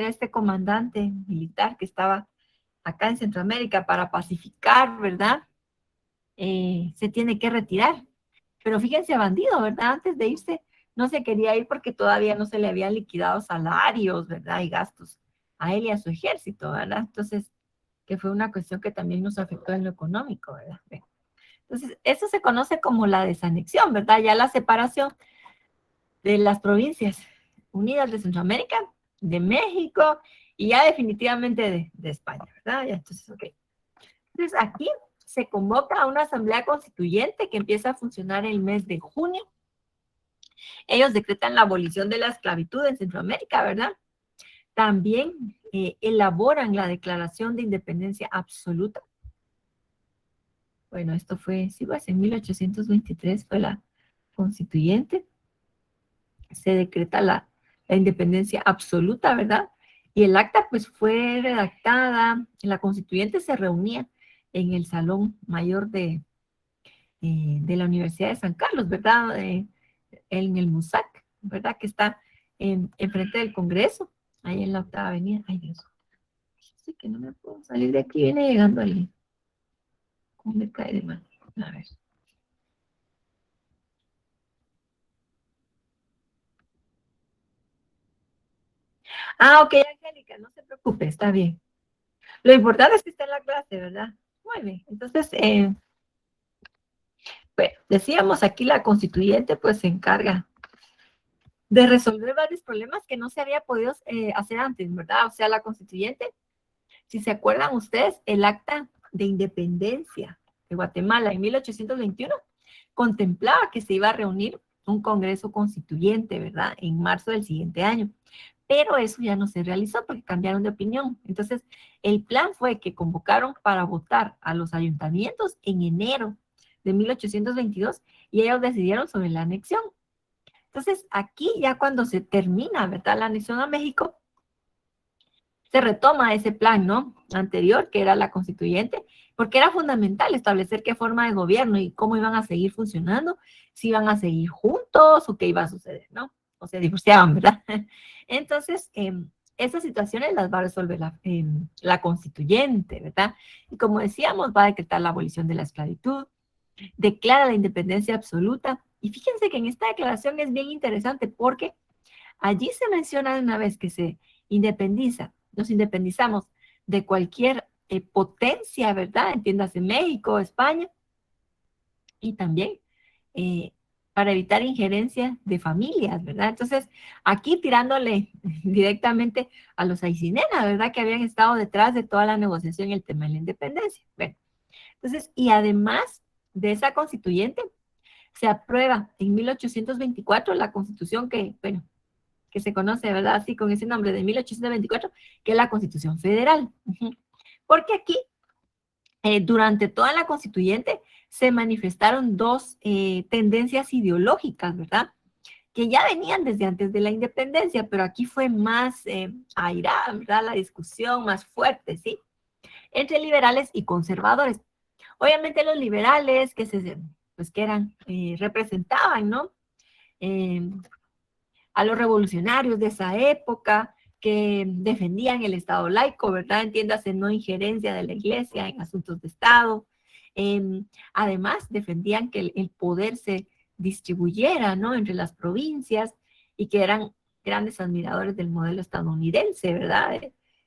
este comandante militar que estaba acá en Centroamérica para pacificar, ¿verdad? Se tiene que retirar. Pero fíjense, bandido, ¿verdad? Antes de irse, no se quería ir porque todavía no se le habían liquidado salarios, ¿verdad? Y gastos a él y a su ejército, ¿verdad? Entonces, que fue una cuestión que también nos afectó en lo económico, ¿verdad? Entonces, eso se conoce como la desanexión, ¿verdad? Ya la separación de las provincias unidas de Centroamérica, de México y ya definitivamente de España, ¿verdad? Ya, entonces, ok. Entonces, aquí se convoca a una asamblea constituyente que empieza a funcionar el mes de junio. Ellos decretan la abolición de la esclavitud en Centroamérica, ¿verdad? También elaboran la Declaración de Independencia Absoluta. Bueno, esto fue, sí, pues en 1823 fue la constituyente. Se decreta la independencia absoluta, ¿verdad? Y el acta pues fue redactada, la constituyente se reunía en el Salón Mayor de la Universidad de San Carlos, ¿verdad? En el MUSAC, ¿verdad? Que está enfrente del Congreso, ahí en la Octava Avenida. Ay, Dios, sí que no me puedo salir de aquí, viene llegando alguien. ¿Cómo me cae de mal? A ver. Ah, ok, Angélica, no se preocupe, está bien. Lo importante es que está en la clase, ¿verdad? Muy bien, entonces, bueno, decíamos aquí la constituyente pues se encarga de resolver varios problemas que no se había podido hacer antes, ¿verdad? O sea, la constituyente, si se acuerdan ustedes, el acta de independencia de Guatemala en 1821 contemplaba que se iba a reunir un congreso constituyente, ¿verdad? En marzo del siguiente año. Pero eso ya no se realizó porque cambiaron de opinión. Entonces, el plan fue que convocaron para votar a los ayuntamientos en enero de 1822 y ellos decidieron sobre la anexión. Entonces, aquí ya cuando se termina, ¿verdad? La anexión a México, se retoma ese plan, ¿no? Anterior, que era la constituyente, porque era fundamental establecer qué forma de gobierno y cómo iban a seguir funcionando, si iban a seguir juntos o qué iba a suceder, ¿no? O se divorciaban, ¿verdad? Entonces, esas situaciones las va a resolver la constituyente, ¿verdad? Y como decíamos, va a decretar la abolición de la esclavitud, declara la independencia absoluta. Y fíjense que en esta declaración es bien interesante porque allí se menciona de una vez que se independiza, nos independizamos de cualquier potencia, ¿verdad? Entiéndase México, España, y también eh, para evitar injerencia de familias, ¿verdad? Entonces, aquí tirándole directamente a los Aycinena, ¿verdad? Que habían estado detrás de toda la negociación y el tema de la independencia. Bueno, entonces, y además de esa constituyente, se aprueba en 1824 la constitución que, bueno, que se conoce, ¿verdad? Así con ese nombre de 1824, que es la Constitución Federal. Porque aquí, durante toda la constituyente, se manifestaron dos tendencias ideológicas, ¿verdad? Que ya venían desde antes de la independencia, pero aquí fue más airada, ¿verdad? La discusión más fuerte, ¿sí? Entre liberales y conservadores. Obviamente los liberales pues que eran, representaban, ¿no? Eh, a los revolucionarios de esa época que defendían el Estado laico, ¿verdad? Entiéndase, no injerencia de la iglesia en asuntos de Estado. Además, defendían que el poder se distribuyera, ¿no? Entre las provincias y que eran grandes admiradores del modelo estadounidense, ¿verdad?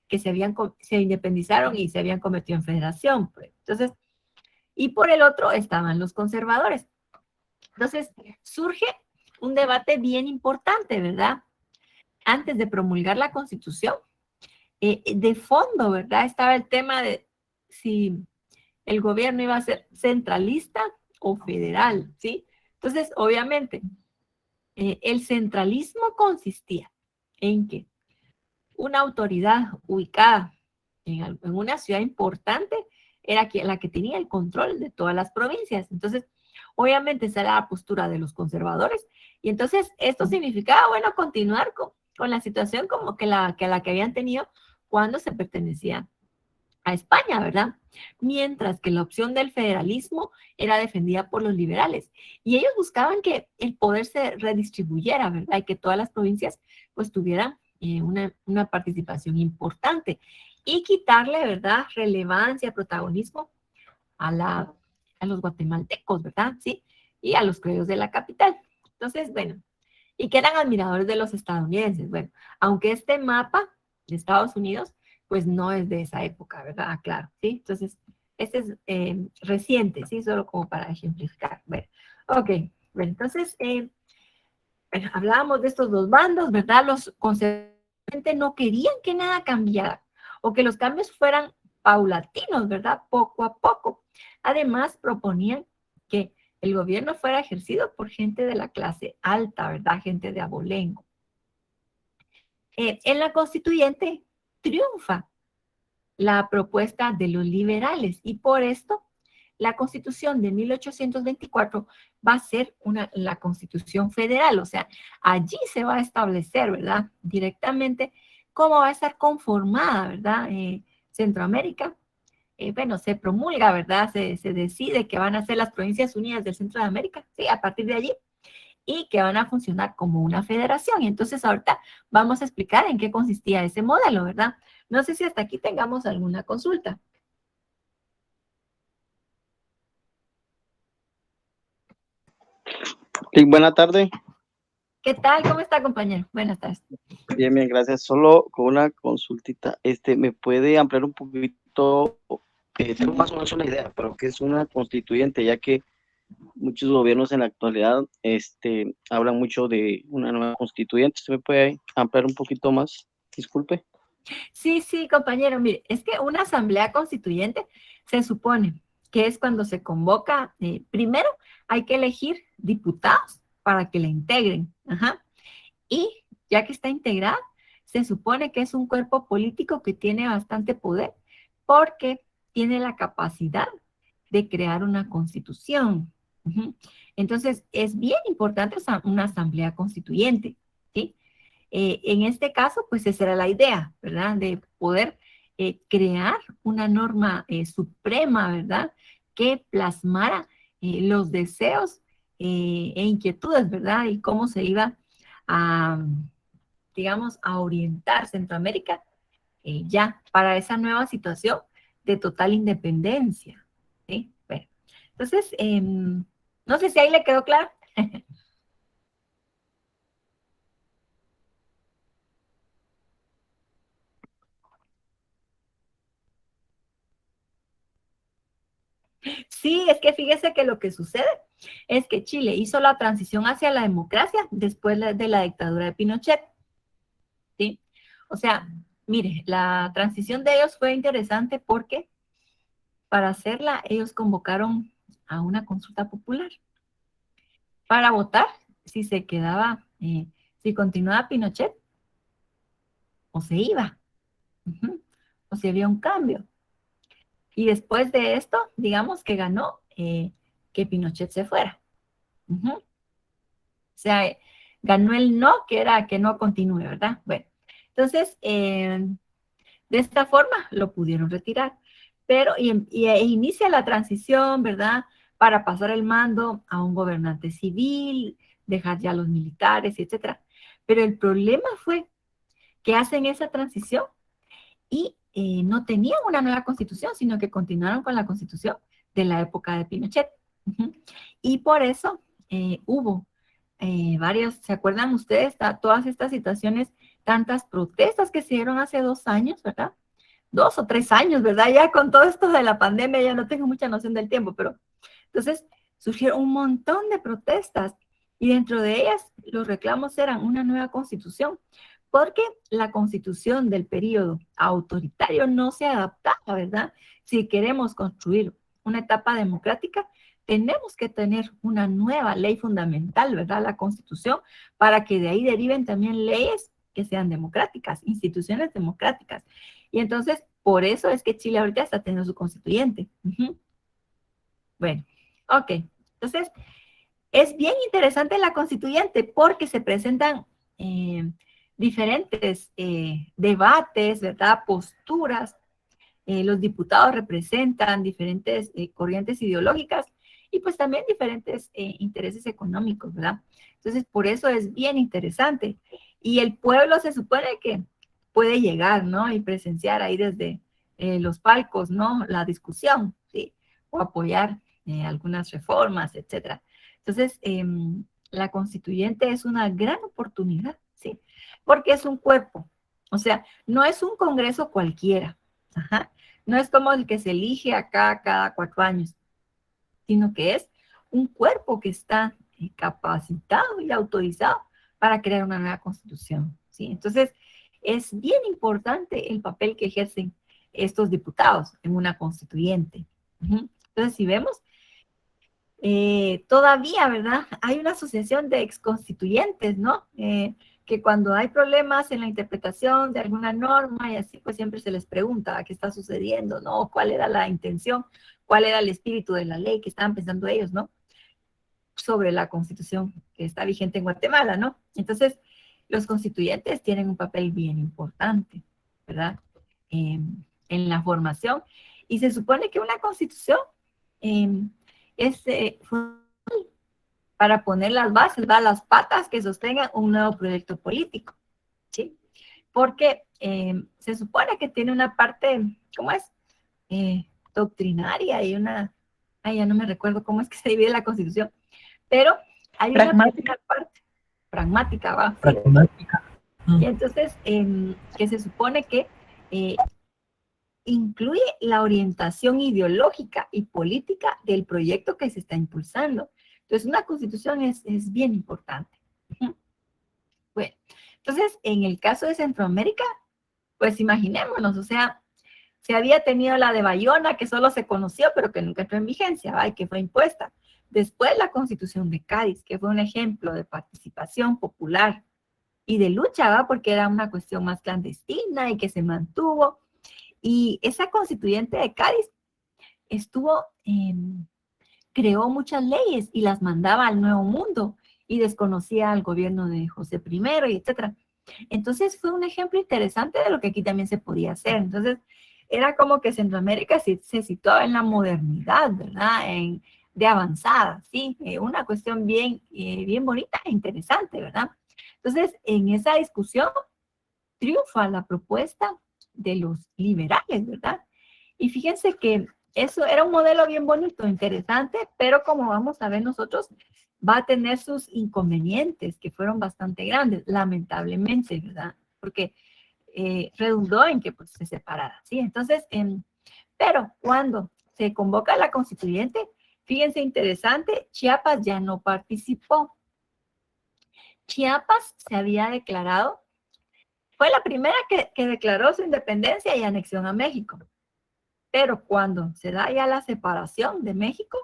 Que se independizaron y se habían convertido en federación. Pues. Entonces, y por el otro estaban los conservadores. Entonces, surge un debate bien importante, ¿verdad? Antes de promulgar la Constitución, de fondo, ¿verdad? Estaba el tema de si el gobierno iba a ser centralista o federal, ¿sí? Entonces, obviamente, el centralismo consistía en que una autoridad ubicada en una ciudad importante era la que tenía el control de todas las provincias. Entonces, obviamente esa era la postura de los conservadores. Y entonces esto significaba, bueno, continuar con la situación como que la que habían tenido cuando se pertenecía a España, ¿verdad? Mientras que la opción del federalismo era defendida por los liberales. Y ellos buscaban que el poder se redistribuyera, ¿verdad? Y que todas las provincias pues tuvieran una participación importante y quitarle, ¿verdad?, relevancia, protagonismo a los guatemaltecos, ¿verdad? Sí, y a los criollos de la capital. Entonces, bueno, y que eran admiradores de los estadounidenses. Bueno, aunque este mapa de Estados Unidos, pues no es de esa época, ¿verdad? Claro, ¿sí? Entonces, este es reciente, ¿sí? Solo como para ejemplificar. Bueno, ok, bueno, entonces, bueno, hablábamos de estos dos bandos, ¿verdad? Los conservadores no querían que nada cambiara o que los cambios fueran paulatinos, ¿verdad? Poco a poco. Además, proponían que el gobierno fuera ejercido por gente de la clase alta, ¿verdad? Gente de abolengo. En la constituyente triunfa la propuesta de los liberales y por esto la constitución de 1824 va a ser la constitución federal, o sea, allí se va a establecer, ¿verdad? Directamente cómo va a estar conformada, ¿verdad? Centroamérica. Bueno, se promulga, ¿verdad? Se decide que van a ser las Provincias Unidas del Centro de América, ¿sí? A partir de allí, y que van a funcionar como una federación. Y entonces ahorita vamos a explicar en qué consistía ese modelo, ¿verdad? No sé si hasta aquí tengamos alguna consulta. Sí, buena tarde. ¿Qué tal? ¿Cómo está, compañero? Buenas tardes. Bien, bien, gracias. Solo con una consultita, ¿me puede ampliar un poquito? Tengo más o menos una idea, pero que es una constituyente, ya que muchos gobiernos en la actualidad, hablan mucho de una nueva constituyente. ¿Se me puede ampliar un poquito más? Disculpe. Sí, sí, compañero, mire, es que una asamblea constituyente se supone que es cuando se convoca, primero hay que elegir diputados para que la integren, ajá, y ya que está integrada, se supone que es un cuerpo político que tiene bastante poder porque tiene la capacidad de crear una constitución. Ujú. Entonces, es bien importante una asamblea constituyente, ¿sí? En este caso, pues esa era la idea, ¿verdad? De poder crear una norma suprema, ¿verdad? Que plasmara los deseos e inquietudes, ¿verdad? Y cómo se iba a, digamos, a orientar Centroamérica ya para esa nueva situación de total independencia, ¿sí? Bueno, entonces, no sé si ahí le quedó claro. Sí, es que fíjese que lo que sucede es que Chile hizo la transición hacia la democracia después de la dictadura de Pinochet, ¿sí? O sea, mire, la transición de ellos fue interesante porque para hacerla ellos convocaron a una consulta popular para votar si se quedaba, si continuaba Pinochet o se iba, uh-huh, o si había un cambio. Y después de esto, digamos que ganó que Pinochet se fuera. Uh-huh. O sea, ganó el no, que era que no continúe, ¿verdad? Bueno, entonces, de esta forma lo pudieron retirar. Pero, inicia la transición, ¿verdad? Para pasar el mando a un gobernante civil, dejar ya los militares, etcétera. Pero el problema fue que hacen esa transición y no tenían una nueva constitución, sino que continuaron con la constitución de la época de Pinochet. Uh-huh. Y por eso hubo varios, ¿se acuerdan ustedes? Todas estas situaciones, tantas protestas que se dieron hace 2 años, ¿verdad? 2 o 3 años, ¿verdad? Ya con todo esto de la pandemia ya no tengo mucha noción del tiempo, pero entonces surgieron un montón de protestas y dentro de ellas los reclamos eran una nueva constitución, porque la constitución del periodo autoritario no se adaptaba, ¿verdad? Si queremos construir una etapa democrática, tenemos que tener una nueva ley fundamental, ¿verdad? La constitución, para que de ahí deriven también leyes que sean democráticas, instituciones democráticas. Y entonces, por eso es que Chile ahorita está teniendo su constituyente. Uh-huh. Bueno, ok. Entonces, es bien interesante la constituyente porque se presentan diferentes debates, ¿verdad? Posturas. Los diputados representan diferentes corrientes ideológicas y pues también diferentes intereses económicos, ¿verdad? Entonces, por eso es bien interesante. Y el pueblo se supone que puede llegar, ¿no? Y presenciar ahí desde los palcos, ¿no? La discusión, ¿sí? O apoyar algunas reformas, etcétera. Entonces, la constituyente es una gran oportunidad, ¿sí? Porque es un cuerpo, o sea, no es un congreso cualquiera, ajá. No es como el que se elige acá cada 4 años, sino que es un cuerpo que está capacitado y autorizado para crear una nueva constitución, ¿sí? Entonces, es bien importante el papel que ejercen estos diputados en una constituyente. Entonces, si vemos, todavía, ¿verdad? Hay una asociación de exconstituyentes, ¿no? Que cuando hay problemas en la interpretación de alguna norma y así, pues siempre se les pregunta qué está sucediendo, ¿no? ¿Cuál era la intención? ¿Cuál era el espíritu de la ley que estaban pensando ellos, ¿no? Sobre la constitución que está vigente en Guatemala, ¿no? Entonces, los constituyentes tienen un papel bien importante, ¿verdad? En la formación. Y se supone que una constitución es para poner las bases, ¿va? Las patas que sostengan un nuevo proyecto político, ¿sí? Porque se supone que tiene una parte, ¿cómo es? Doctrinaria y una, ay, ya no me recuerdo cómo es que se divide la Constitución, pero hay una Pragmática. parte pragmática, ¿va? Sí. Pragmática. Y entonces, que se supone que incluye la orientación ideológica y política del proyecto que se está impulsando. Entonces, una constitución es bien importante. Bueno, entonces, en el caso de Centroamérica, pues imaginémonos, o sea, se había tenido la de Bayona, que solo se conoció, pero que nunca entró en vigencia, ¿va? Y que fue impuesta. Después la Constitución de Cádiz, que fue un ejemplo de participación popular y de lucha, ¿va? Porque era una cuestión más clandestina y que se mantuvo. Y esa constituyente de Cádiz estuvo, creó muchas leyes y las mandaba al Nuevo Mundo y desconocía al gobierno de José I, y etcétera. Entonces fue un ejemplo interesante de lo que aquí también se podía hacer. Entonces era como que Centroamérica se situaba en la modernidad, ¿verdad? De avanzada, ¿sí? Una cuestión bien bonita e interesante, ¿verdad? Entonces, en esa discusión triunfa la propuesta de los liberales, ¿verdad? Y fíjense que eso era un modelo bien bonito, interesante, pero como vamos a ver nosotros, va a tener sus inconvenientes, que fueron bastante grandes, lamentablemente, ¿verdad? Porque redundó en que pues, se separara, ¿sí? Entonces, pero cuando se convoca a la constituyente, fíjense interesante, Chiapas ya no participó. Chiapas se había declarado, fue la primera que declaró su independencia y anexión a México. Pero cuando se da ya la separación de México,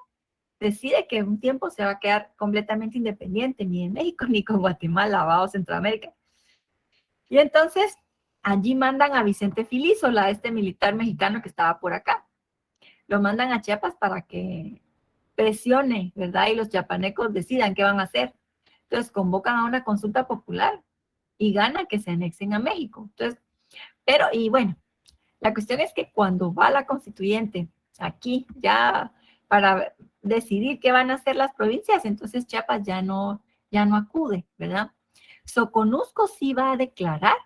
decide que un tiempo se va a quedar completamente independiente, ni en México, ni con Guatemala, o Centroamérica. Y entonces, allí mandan a Vicente Filísola, este militar mexicano que estaba por acá. Lo mandan a Chiapas para que presione, ¿verdad? Y los chiapanecos decidan qué van a hacer. Entonces, convocan a una consulta popular y ganan que se anexen a México. Entonces, pero, y bueno, la cuestión es que cuando va la constituyente aquí ya para decidir qué van a hacer las provincias, entonces Chiapas ya no acude, ¿verdad? Soconusco sí va a declarar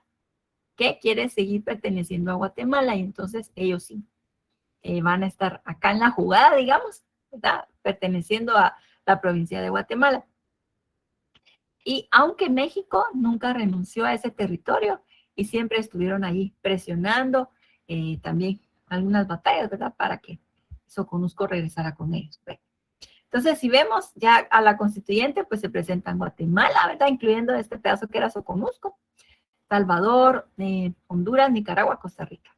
que quiere seguir perteneciendo a Guatemala y entonces ellos sí van a estar acá en la jugada, digamos, ¿verdad? Perteneciendo a la provincia de Guatemala. Y aunque México nunca renunció a ese territorio y siempre estuvieron ahí presionando, también algunas batallas, ¿verdad? Para que Soconusco regresara con ellos. ¿Verdad? Entonces, si vemos ya a la constituyente, pues se presentan Guatemala, ¿verdad? Incluyendo este pedazo que era Soconusco, Salvador, Honduras, Nicaragua, Costa Rica.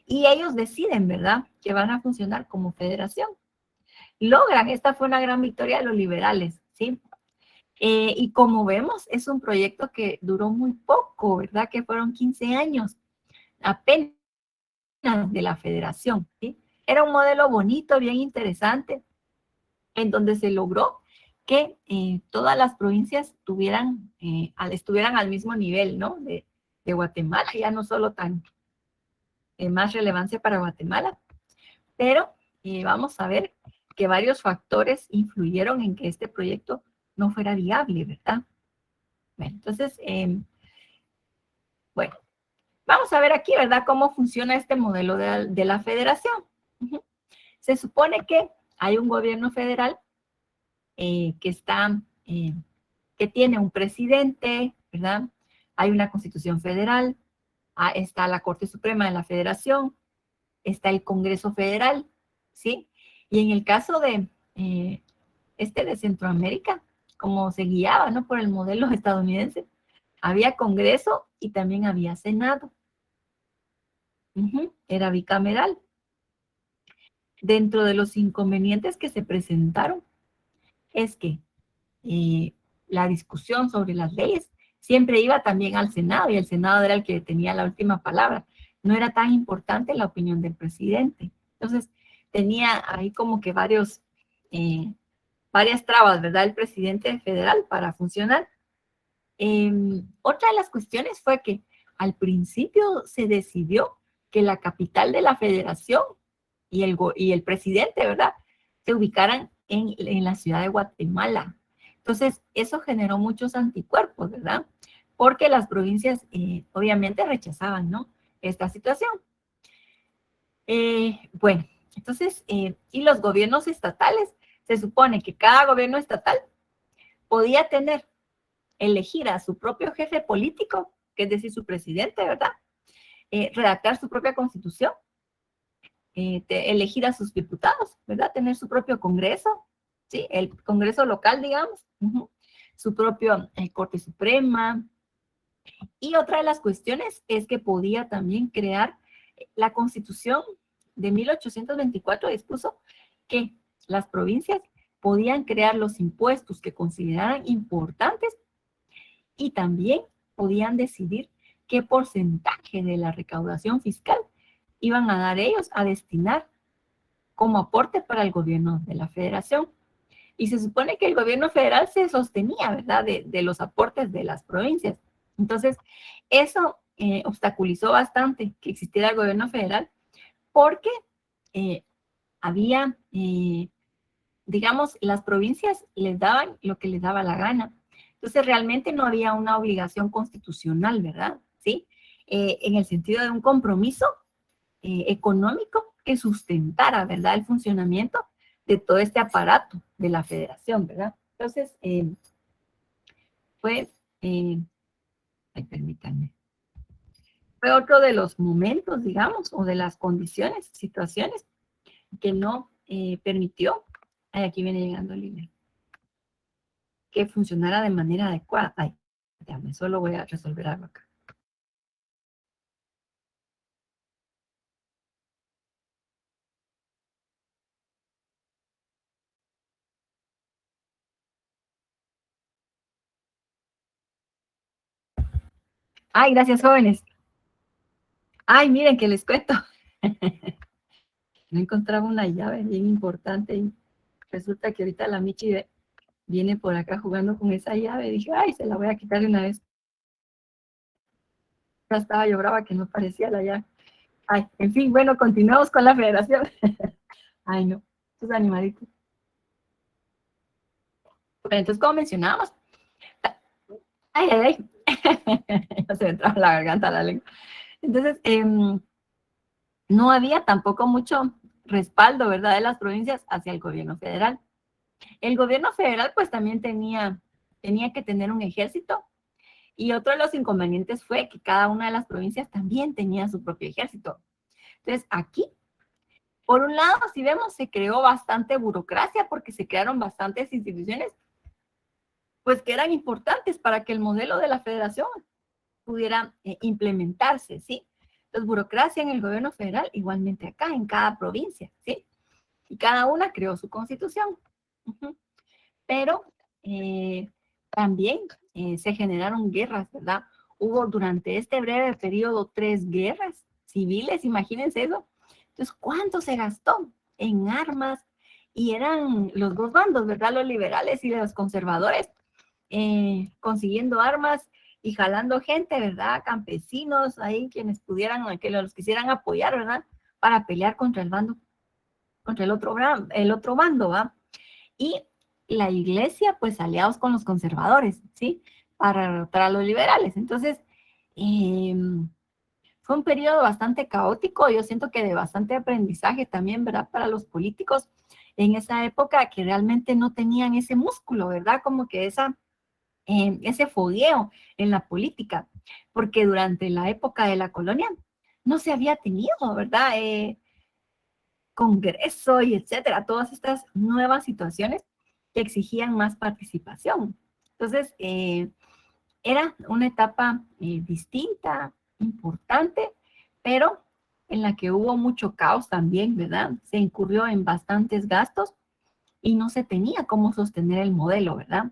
Y ellos deciden, ¿verdad? Que van a funcionar como federación. Logran, esta fue una gran victoria de los liberales, ¿sí? Y como vemos, es un proyecto que duró muy poco, ¿verdad? Que fueron 15 años apenas de la federación, ¿sí? Era un modelo bonito, bien interesante, en donde se logró que todas las provincias estuvieran al mismo nivel, ¿no? De Guatemala, ya no solo tan más relevancia para Guatemala, pero vamos a ver que varios factores influyeron en que este proyecto no fuera viable, ¿verdad? Bueno, entonces, bueno, vamos a ver aquí, ¿verdad?, cómo funciona este modelo de la federación. Ujú. Se supone que hay un gobierno federal que tiene un presidente, ¿verdad? Hay una constitución federal, está la Corte Suprema de la Federación, está el Congreso Federal, ¿sí? Y en el caso de Centroamérica, como se guiaba, ¿no?, por el modelo estadounidense, había Congreso y también había Senado. Era bicameral. Dentro de los inconvenientes que se presentaron es que la discusión sobre las leyes siempre iba también al Senado y el Senado era el que tenía la última palabra. No era tan importante la opinión del presidente. Entonces, tenía ahí como que varias trabas, ¿verdad?, el presidente federal para funcionar. Otra de las cuestiones fue que al principio se decidió que la capital de la federación y el presidente, ¿verdad?, se ubicaran en la ciudad de Guatemala. Entonces, eso generó muchos anticuerpos, ¿verdad? Porque las provincias obviamente rechazaban, ¿no?, esta situación. Bueno, entonces, y los gobiernos estatales, se supone que cada gobierno estatal podía elegir a su propio jefe político, que es decir, su presidente, ¿verdad? Redactar su propia constitución, elegir a sus diputados, ¿verdad? Tener su propio congreso, ¿sí? El congreso local, digamos, su propia Corte Suprema. Y otra de las cuestiones es que podía también crear la constitución de 1824, dispuso que las provincias podían crear los impuestos que consideraran importantes y también podían decidir qué porcentaje de la recaudación fiscal iban a dar ellos a destinar como aporte para el gobierno de la federación. Y se supone que el gobierno federal se sostenía, ¿verdad?, de los aportes de las provincias. Entonces, eso obstaculizó bastante que existiera el gobierno federal porque había, digamos, las provincias les daban lo que les daba la gana. Entonces, realmente no había una obligación constitucional, ¿verdad? ¿Sí? En el sentido de un compromiso económico que sustentara, ¿verdad?, el funcionamiento de todo este aparato de la federación, ¿verdad? Entonces, permítanme, fue otro de los momentos, digamos, o de las condiciones, situaciones que no permitió, aquí viene llegando el email, que funcionara de manera adecuada. Déjame, solo voy a resolver algo acá. Ay, gracias, jóvenes. Ay, miren que les cuento. No encontraba una llave bien importante y resulta que ahorita la Michi viene por acá jugando con esa llave. Dije, ay, se la voy a quitar de una vez. Ya estaba, yo brava que no parecía la llave. Ay, en fin, bueno, continuamos con la federación. Ay, no, estos animalitos. Bueno, entonces, como mencionábamos, ay, ay, ay, ya se me entraba la garganta, la lengua. Entonces, no había tampoco mucho respaldo, ¿verdad?, de las provincias hacia el gobierno federal. El gobierno federal, pues, también tenía que tener un ejército, y otro de los inconvenientes fue que cada una de las provincias también tenía su propio ejército. Entonces, aquí, por un lado, si vemos, se creó bastante burocracia porque se crearon bastantes instituciones, pues, que eran importantes para que el modelo de la federación pudiera implementarse, ¿sí? Entonces, burocracia en el gobierno federal, igualmente acá, en cada provincia, ¿sí? Y cada una creó su constitución. Pero también se generaron guerras, ¿verdad? Hubo durante este breve periodo 3 guerras civiles, imagínense eso. Entonces, ¿cuánto se gastó en armas? Y eran los dos bandos, ¿verdad? Los liberales y los conservadores, consiguiendo armas y jalando gente, ¿verdad? Campesinos ahí, quienes pudieran, que los quisieran apoyar, ¿verdad? Para pelear contra contra el otro bando, ¿va? Y la iglesia, pues aliados con los conservadores, ¿sí? para derrotar a los liberales. Entonces, fue un periodo bastante caótico, yo siento que de bastante aprendizaje también, ¿verdad? Para los políticos en esa época que realmente no tenían ese músculo, ¿verdad? Como que ese fogueo en la política, porque durante la época de la colonia no se había tenido, ¿verdad? Congreso y etcétera, todas estas nuevas situaciones que exigían más participación. Entonces, era una etapa distinta, importante, pero en la que hubo mucho caos también, ¿verdad? Se incurrió en bastantes gastos y no se tenía cómo sostener el modelo, ¿verdad?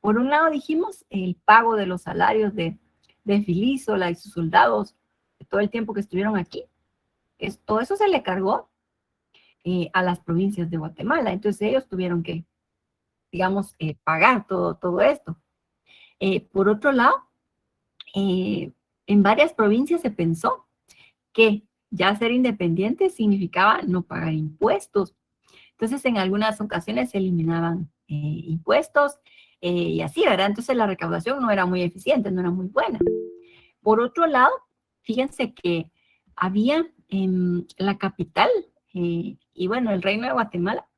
Por un lado dijimos el pago de los salarios de Filísola y sus soldados, de todo el tiempo que estuvieron aquí. Todo eso se le cargó a las provincias de Guatemala. Entonces ellos tuvieron que, digamos, pagar todo esto. Por otro lado, en varias provincias se pensó que ya ser independiente significaba no pagar impuestos. Entonces, en algunas ocasiones se eliminaban impuestos y así, ¿verdad? Entonces, la recaudación no era muy eficiente, no era muy buena. Por otro lado, fíjense que había en la capital y bueno, el Reino de Guatemala,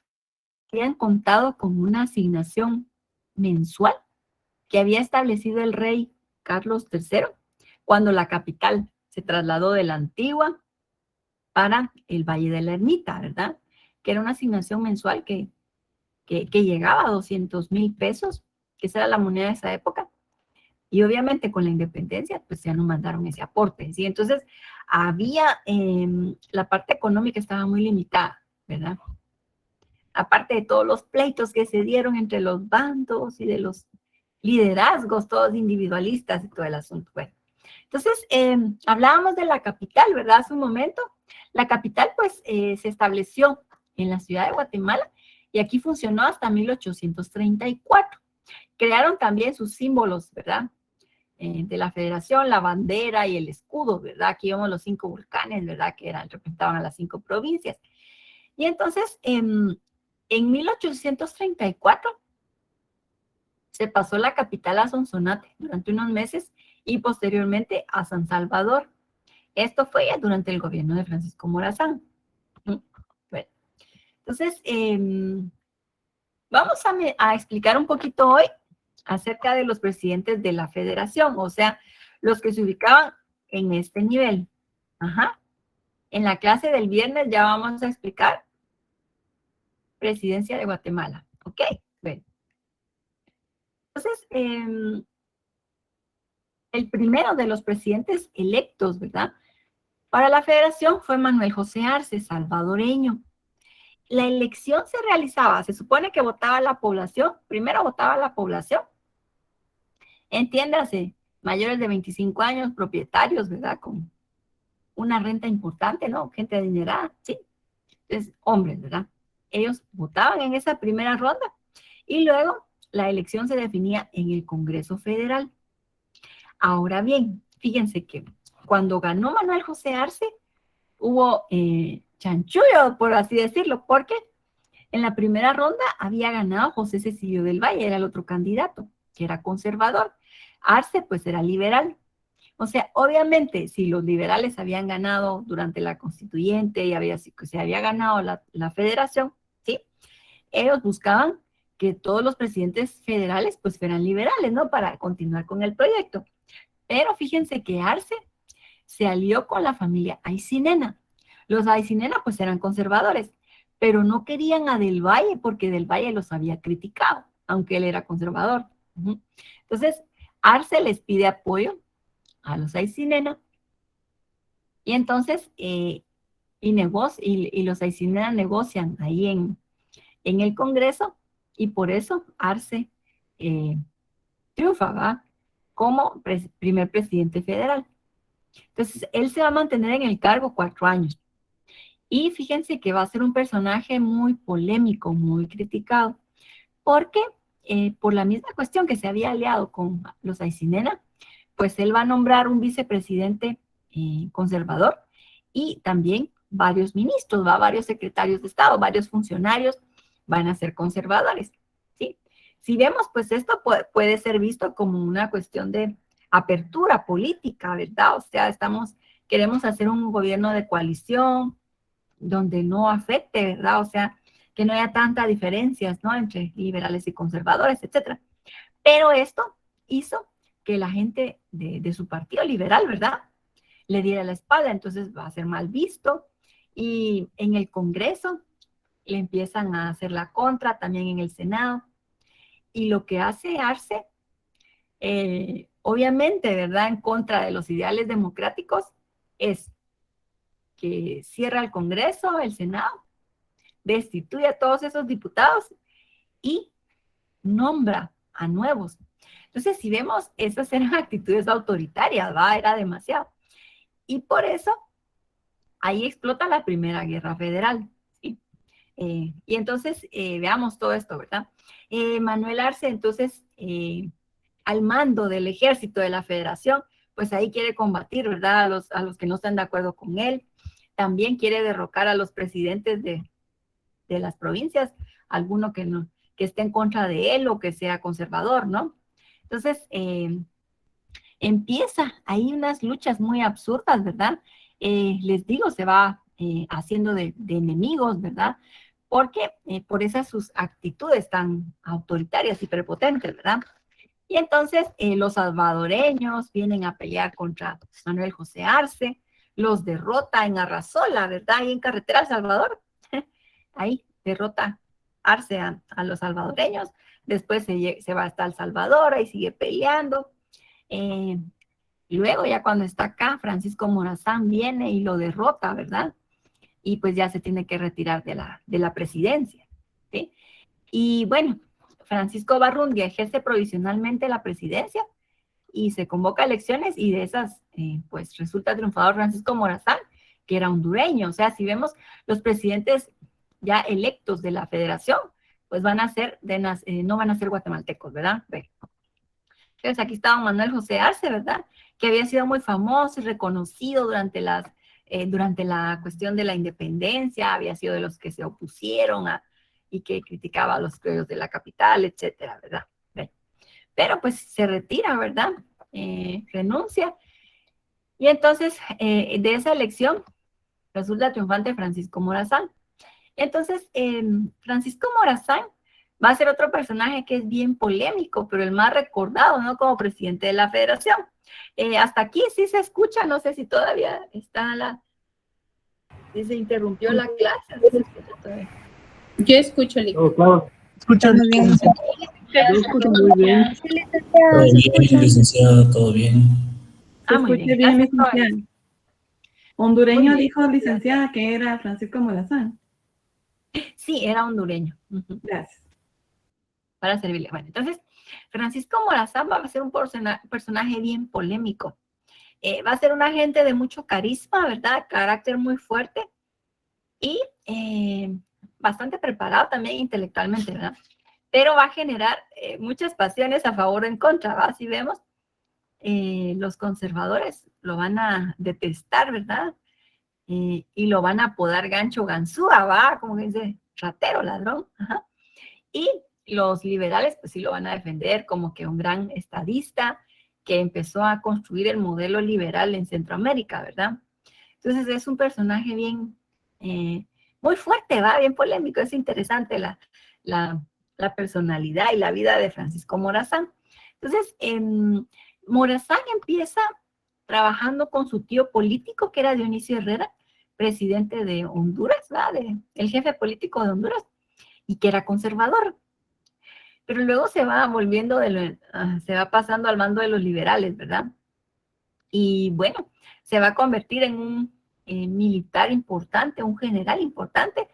habían contado con una asignación mensual que había establecido el rey Carlos III cuando la capital se trasladó de la antigua para el Valle de la Ermita, ¿verdad? Que era una asignación mensual que llegaba a 200,000 pesos, que esa era la moneda de esa época. Y obviamente con la independencia, pues ya no mandaron ese aporte, ¿sí? Entonces, había, la parte económica estaba muy limitada, ¿verdad? Aparte de todos los pleitos que se dieron entre los bandos y de los liderazgos, todos individualistas y todo el asunto. Bueno, entonces, hablábamos de la capital, ¿verdad? Hace un momento. La capital, pues, se estableció en la ciudad de Guatemala y aquí funcionó hasta 1834. Crearon también sus símbolos, ¿verdad? De la federación, la bandera y el escudo, ¿verdad? Aquí vemos los 5 volcanes, ¿verdad? Que representaban a las 5 provincias. Y entonces, en 1834, se pasó la capital a Sonsonate durante unos meses y posteriormente a San Salvador. Esto fue ya durante el gobierno de Francisco Morazán. Bueno, entonces, vamos a explicar un poquito hoy acerca de los presidentes de la federación, o sea, los que se ubicaban en este nivel. Ajá. En la clase del viernes ya vamos a explicar presidencia de Guatemala. ¿Ok? Bueno. Entonces, el primero de los presidentes electos, ¿verdad? Para la federación fue Manuel José Arce, salvadoreño. La elección se realizaba, se supone que votaba la población, primero votaba la población, entiéndase, mayores de 25 años, propietarios, ¿verdad? Con una renta importante, ¿no? Gente adinerada, sí. Entonces, hombres, ¿verdad? Ellos votaban en esa primera ronda y luego la elección se definía en el Congreso Federal. Ahora bien, fíjense que cuando ganó Manuel José Arce, hubo chanchullo, por así decirlo, porque en la primera ronda había ganado José Cecilio del Valle, era el otro candidato, que era conservador. Arce, pues, era liberal. O sea, obviamente, si los liberales habían ganado durante la constituyente y se había ganado la federación, ¿sí? Ellos buscaban que todos los presidentes federales, pues, fueran liberales, ¿no? Para continuar con el proyecto. Pero fíjense que Arce se alió con la familia Aycinena. Los Aycinena, pues, eran conservadores, pero no querían a Del Valle porque Del Valle los había criticado, aunque él era conservador. Entonces, Arce les pide apoyo a los Aycinena y entonces los Aycinena negocian ahí en el Congreso y por eso Arce triunfa, ¿va? Como primer presidente federal. Entonces, él se va a mantener en el cargo 4 años. Y fíjense que va a ser un personaje muy polémico, muy criticado, porque por la misma cuestión que se había aliado con los Aycinena, pues él va a nombrar un vicepresidente conservador y también varios ministros, varios secretarios de Estado, varios funcionarios van a ser conservadores, ¿sí? Si vemos, pues esto puede ser visto como una cuestión de apertura política, ¿verdad? O sea, queremos hacer un gobierno de coalición donde no afecte, ¿verdad? O sea, que no haya tantas diferencias, ¿no? Entre liberales y conservadores, etcétera. Pero esto hizo que la gente de su partido liberal, ¿verdad?, le diera la espalda, entonces va a ser mal visto. Y en el Congreso le empiezan a hacer la contra, también en el Senado. Y lo que hace Arce, obviamente, ¿verdad?, en contra de los ideales democráticos, es que cierra el Congreso, el Senado, destituye a todos esos diputados y nombra a nuevos. Entonces, si vemos, esas eran actitudes autoritarias, ¿va? Era demasiado. Y por eso, ahí explota la Primera Guerra Federal, ¿sí? Y entonces, veamos todo esto, ¿verdad? Manuel Arce, entonces, al mando del ejército de la Federación, pues ahí quiere combatir, ¿verdad?, a los que no están de acuerdo con él. También quiere derrocar a los presidentes de las provincias, alguno que esté en contra de él o que sea conservador, ¿no? Entonces, empieza ahí unas luchas muy absurdas, ¿verdad? Les digo, se va haciendo de enemigos, ¿verdad? Porque por esas sus actitudes tan autoritarias y prepotentes, ¿verdad? Y entonces los salvadoreños vienen a pelear contra Manuel José Arce, los derrota en Arrazola, ¿verdad? Ahí en Carretera El Salvador. Ahí derrota Arce a los salvadoreños. Después se va hasta El Salvador, ahí sigue peleando. Luego, ya cuando está acá, Francisco Morazán viene y lo derrota, ¿verdad? Y pues ya se tiene que retirar de la presidencia, ¿sí? Y bueno, Francisco Barrundia ejerce provisionalmente la presidencia y se convoca a elecciones y de esas, pues resulta triunfador Francisco Morazán, que era hondureño. O sea, si vemos los presidentes ya electos de la federación, pues van a ser, no van a ser guatemaltecos, ¿verdad? Entonces aquí está don Manuel José Arce, ¿verdad?, que había sido muy famoso y reconocido durante la cuestión de la independencia, había sido de los que se opusieron y que criticaba a los criollos de la capital, etcétera, ¿verdad? Pero pues se retira, ¿verdad? Renuncia. Y entonces de esa elección resulta triunfante Francisco Morazán. Entonces, Francisco Morazán va a ser otro personaje que es bien polémico, pero el más recordado, ¿no?, como presidente de la federación. Hasta aquí sí se escucha, no sé si todavía está si se interrumpió la clase, no se escucha todavía. Yo escucho, Lico. Oh, claro. Escucha Muy bien. Yo escucho muy bien. Todo bien, licenciada, todo bien. Se Muy escucha bien, bien, gracias, licenciada. Hondureño Muy bien. dijo, licenciada, que era Francisco Morazán. Sí, era hondureño. Gracias. Para servirle. Bueno, entonces, Francisco Morazán va a ser un personaje bien polémico. Va a ser un agente de mucho carisma, ¿verdad? Carácter muy fuerte y bastante preparado también intelectualmente, ¿verdad? Pero va a generar muchas pasiones a favor o en contra, ¿va? Si vemos, los conservadores lo van a detestar, ¿verdad? Y lo van a apodar Gancho Ganzúa, ¿va? Como dice, ratero, ladrón. Ajá. Y los liberales, pues sí lo van a defender como que un gran estadista que empezó a construir el modelo liberal en Centroamérica, ¿verdad? Entonces es un personaje bien, muy fuerte, ¿va? Bien polémico, es interesante la personalidad y la vida de Francisco Morazán. Entonces, Morazán empieza trabajando con su tío político, que era Dionisio Herrera, presidente de Honduras, ¿va? El jefe político de Honduras, y que era conservador. Pero luego se va volviendo, se va pasando al mando de los liberales, ¿verdad? Y bueno, se va a convertir en un militar importante, un general importante.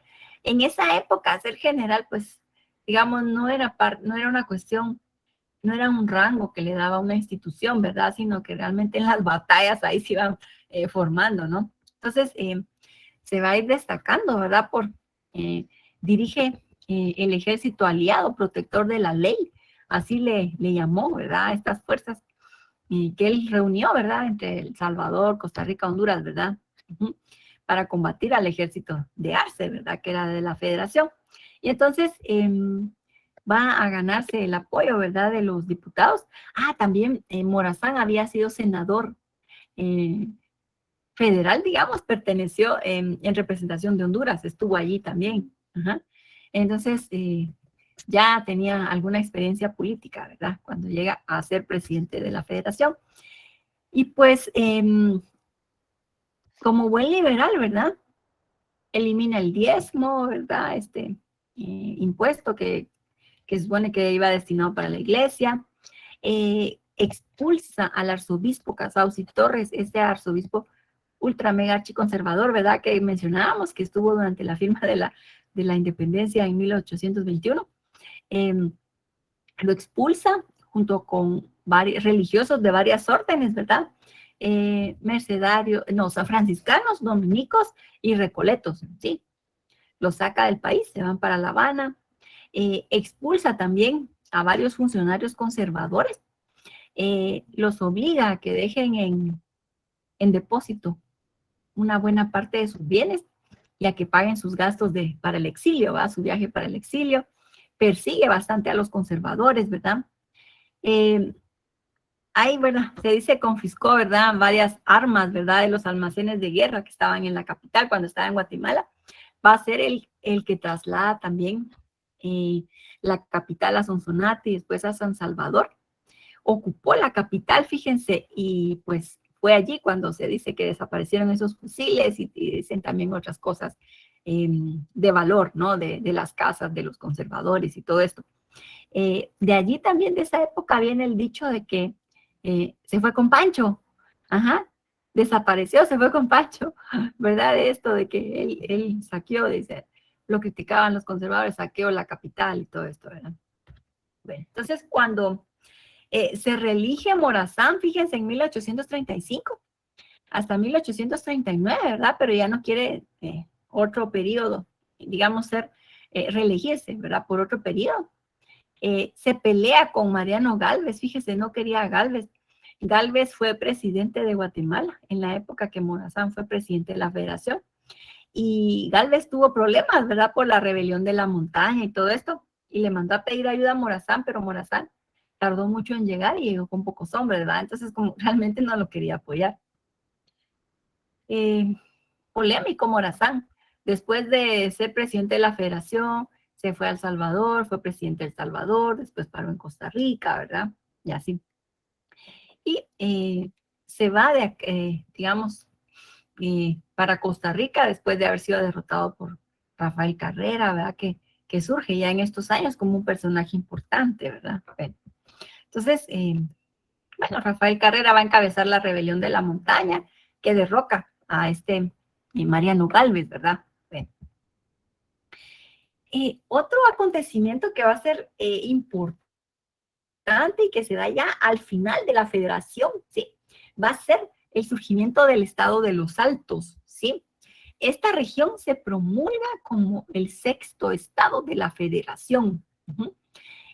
En esa época, ser general, pues, digamos, no era una cuestión, no era un rango que le daba una institución, ¿verdad? Sino que realmente en las batallas ahí se iban formando, ¿no? Entonces, se va a ir destacando, ¿verdad? Dirige el ejército aliado, protector de la ley, así le llamó, ¿verdad? Estas fuerzas que él reunió, ¿verdad? Entre El Salvador, Costa Rica, Honduras, ¿verdad? Para combatir al ejército de Arce, ¿verdad? Que era de la Federación. Y entonces va a ganarse el apoyo, ¿verdad?, de los diputados. También Morazán había sido senador federal, digamos, perteneció en representación de Honduras, estuvo allí también. Ajá. Entonces, ya tenía alguna experiencia política, ¿verdad?, cuando llega a ser presidente de la federación. Y pues, como buen liberal, ¿verdad?, elimina el diezmo, ¿verdad?, impuesto que supone que iba destinado para la iglesia. Expulsa al arzobispo Casaus Torres, este arzobispo ultra mega archiconservador, ¿verdad?, que mencionábamos, que estuvo durante la firma de la independencia en 1821. Lo expulsa junto con varios religiosos de varias órdenes, ¿verdad? Franciscanos, dominicos y recoletos, ¿sí? Los saca del país, se van para La Habana. Expulsa también a varios funcionarios conservadores, los obliga a que dejen en depósito una buena parte de sus bienes y a que paguen sus gastos para el exilio, ¿verdad?, su viaje para el exilio. Persigue bastante a los conservadores, ¿verdad? ¿Verdad?, se dice confiscó, ¿verdad?, varias armas, ¿verdad?, de los almacenes de guerra que estaban en la capital cuando estaba en Guatemala. Va a ser el que traslada también la capital a Sonsonate y después a San Salvador. Ocupó la capital, fíjense, y pues fue allí cuando se dice que desaparecieron esos fusiles y dicen también otras cosas de valor, ¿no?, de las casas de los conservadores y todo esto. De allí también, de esa época, viene el dicho de que se fue con Pancho. Ajá, desapareció, se fue con Pancho, ¿verdad? De esto de que él saqueó, dice, lo criticaban los conservadores, saqueó la capital y todo esto, ¿verdad? Bueno, entonces cuando se reelige Morazán, fíjense, en 1835 hasta 1839, ¿verdad? Pero ya no quiere otro periodo, digamos, reelegirse, ¿verdad?, por otro periodo. Se pelea con Mariano Gálvez, fíjese, no quería a Gálvez. Gálvez fue presidente de Guatemala en la época que Morazán fue presidente de la Federación. Y Gálvez tuvo problemas, ¿verdad?, por la rebelión de la montaña y todo esto. Y le mandó a pedir ayuda a Morazán, pero Morazán tardó mucho en llegar y llegó con pocos hombres, ¿verdad? Entonces, como realmente no lo quería apoyar. Polémico Morazán. Después de ser presidente de la Federación, se fue a El Salvador, fue presidente de El Salvador, después paró en Costa Rica, ¿verdad? Y así. Y se va, digamos, para Costa Rica después de haber sido derrotado por Rafael Carrera, ¿verdad? Que surge ya en estos años como un personaje importante, ¿verdad? Bueno, entonces, Rafael Carrera va a encabezar la rebelión de la montaña que derroca a Mariano Gálvez, ¿verdad? Bueno. Otro acontecimiento que va a ser importante y que se da ya al final de la federación, ¿sí?, va a ser el surgimiento del estado de los Altos, ¿sí? Esta región se promulga como el 6º estado de la federación.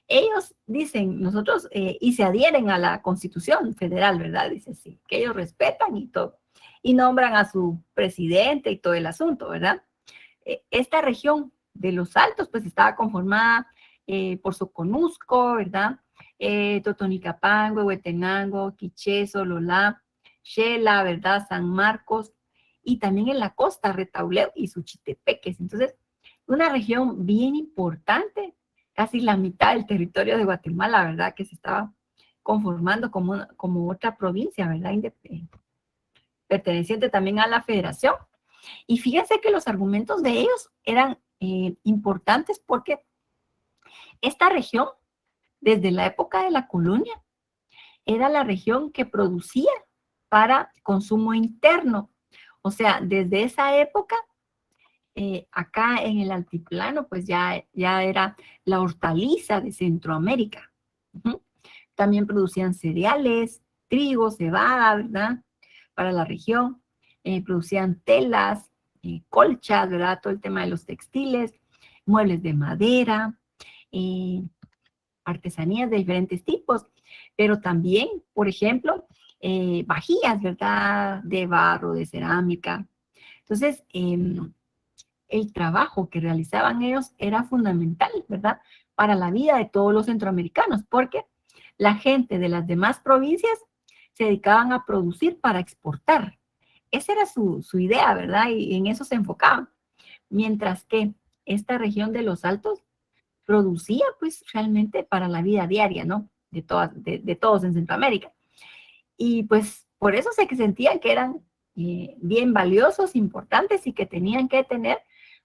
Ellos dicen, nosotros, y se adhieren a la Constitución Federal, ¿verdad? Dice, sí, que ellos respetan y todo, y nombran a su presidente y todo el asunto, ¿verdad? Esta región de los Altos, pues, estaba conformada por Soconusco, ¿verdad?, Totonicapán, Huehuetenango, Quiché, Sololá, Xela, ¿verdad?, San Marcos, y también en la costa, Retauleu y Suchitepeques. Entonces, una región bien importante, casi la mitad del territorio de Guatemala, ¿verdad?, que se estaba conformando como otra provincia, ¿verdad?, perteneciente también a la federación. Y fíjense que los argumentos de ellos eran importantes porque esta región, desde la época de la colonia, era la región que producía para consumo interno. O sea, desde esa época, acá en el altiplano, pues ya era la hortaliza de Centroamérica. También producían cereales, trigo, cebada, ¿verdad?, para la región. Producían telas, colchas, ¿verdad?, todo el tema de los textiles, muebles de madera, artesanías de diferentes tipos, pero también, por ejemplo, vajillas, ¿verdad?, de barro, de cerámica. Entonces, el trabajo que realizaban ellos era fundamental, ¿verdad?, para la vida de todos los centroamericanos, porque la gente de las demás provincias se dedicaban a producir para exportar. Esa era su idea, ¿verdad? Y en eso se enfocaban. Mientras que esta región de los Altos producía, pues, realmente para la vida diaria, ¿no? De todos en Centroamérica. Y, pues, por eso se sentían que eran bien valiosos, importantes y que tenían que tener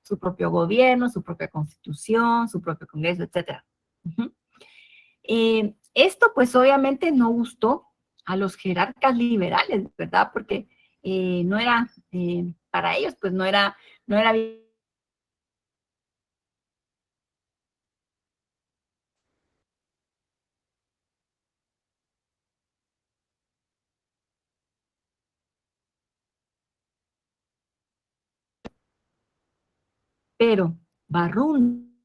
su propio gobierno, su propia constitución, su propio congreso, etc. Esto, pues, obviamente no gustó a los jerarcas liberales, ¿verdad? Porque no era, para ellos, pues, no era bien. Pero Barrún,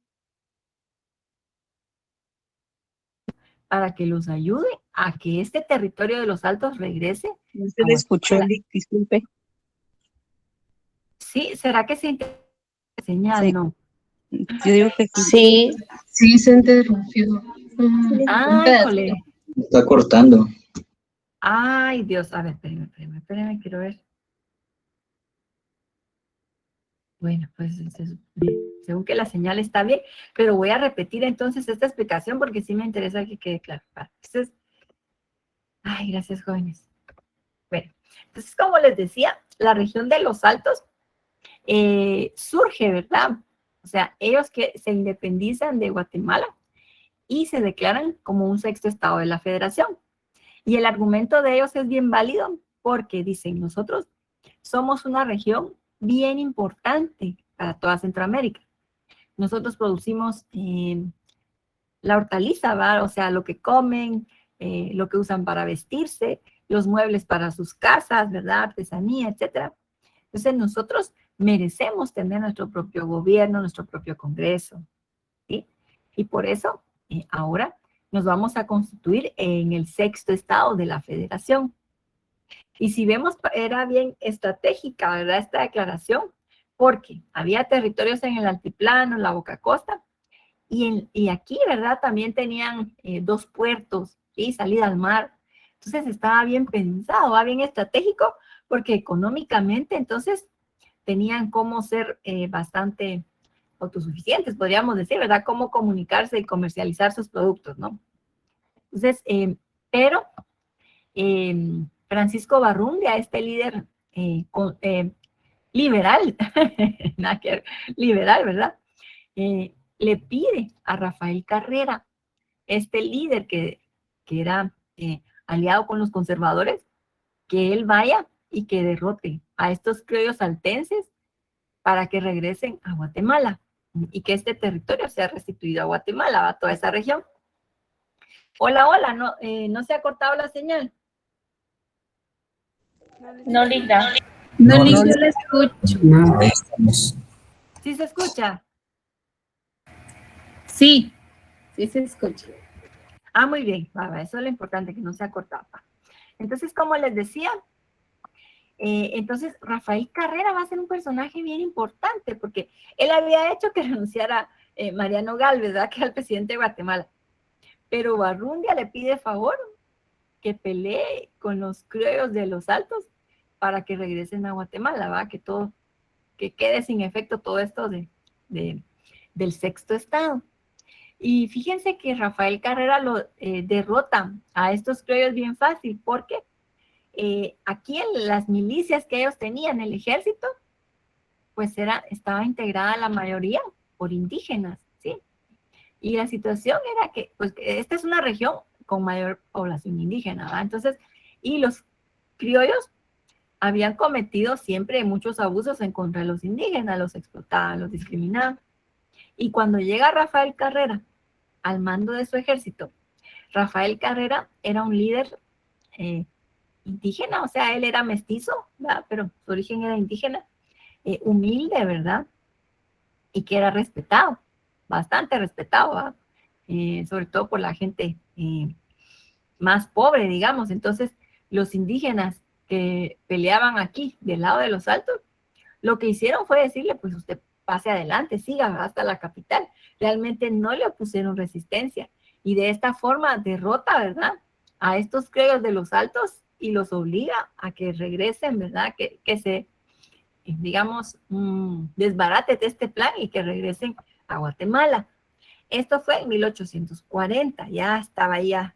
para que los ayude a que este territorio de los Altos regrese. No se le escuchó, disculpe. Sí, ¿será que se señal? Sí. No. Yo digo que sí. Sí, sí se interrumpió. Ay, híjole. Está cortando. Ay, Dios. A ver, espérenme, quiero ver. Bueno, pues según que la señal está bien, pero voy a repetir entonces esta explicación porque sí me interesa que quede claro. Entonces, ay, gracias, jóvenes. Bueno, entonces, como les decía, la región de los Altos surge, ¿verdad? O sea, ellos que se independizan de Guatemala y se declaran como un sexto estado de la federación. Y el argumento de ellos es bien válido porque dicen, nosotros somos una región bien importante para toda Centroamérica. Nosotros producimos la hortaliza, ¿verdad? O sea, lo que comen, lo que usan para vestirse, los muebles para sus casas, ¿verdad? Artesanía, etc. Entonces, nosotros merecemos tener nuestro propio gobierno, nuestro propio congreso, ¿sí? Y por eso, ahora nos vamos a constituir en el sexto estado de la federación. Y si vemos, era bien estratégica, ¿verdad? Esta declaración, porque había territorios en el altiplano, en la Boca Costa, y aquí, ¿verdad? También tenían 2 puertos, ¿sí? Salida al mar. Entonces estaba bien pensado, estaba bien estratégico, porque económicamente entonces tenían cómo ser bastante autosuficientes, podríamos decir, ¿verdad? Cómo comunicarse y comercializar sus productos, ¿no? Entonces, pero Francisco Barrundia, este líder liberal, liberal, ¿verdad? Le pide a Rafael Carrera, este líder que era aliado con los conservadores, que él vaya y que derrote a estos criollos altenses para que regresen a Guatemala y que este territorio sea restituido a Guatemala, a toda esa región. Hola, no se ha cortado la señal. No, Linda. No, Linda, no. la escucho. Ahí estamos. ¿Sí se escucha? Sí, sí se escucha. Ah, muy bien, eso es lo importante, que no se ha cortado. Entonces, como les decía, entonces Rafael Carrera va a ser un personaje bien importante, porque él había hecho que renunciara Mariano Gálvez, ¿verdad? Que era el presidente de Guatemala. Pero Barrundia le pide favor que pelee con los criollos de los Altos para que regresen a Guatemala, ¿verdad? Que quede sin efecto todo esto del sexto estado. Y fíjense que Rafael Carrera lo derrota a estos criollos bien fácil, porque aquí en las milicias que ellos tenían, el ejército, pues estaba integrada la mayoría por indígenas, ¿sí? Y la situación era que, pues, esta es una región con mayor población indígena, ¿verdad? Entonces, y los criollos habían cometido siempre muchos abusos en contra de los indígenas, los explotaban, los discriminaban. Y cuando llega Rafael Carrera al mando de su ejército, Rafael Carrera era un líder indígena, o sea, él era mestizo, ¿verdad? Pero su origen era indígena, humilde, ¿verdad? Y que era respetado, bastante respetado, ¿verdad? Sobre todo por la gente más pobre, digamos. Entonces, los indígenas que peleaban aquí, del lado de los Altos, lo que hicieron fue decirle, pues usted pase adelante, siga hasta la capital. realmente no le opusieron resistencia. Y de esta forma derrota, ¿verdad?, a estos criollos de los Altos y los obliga a que regresen, ¿verdad?, que se, digamos, desbarate de este plan y que regresen a Guatemala. Esto fue en 1840, ya estaba ya.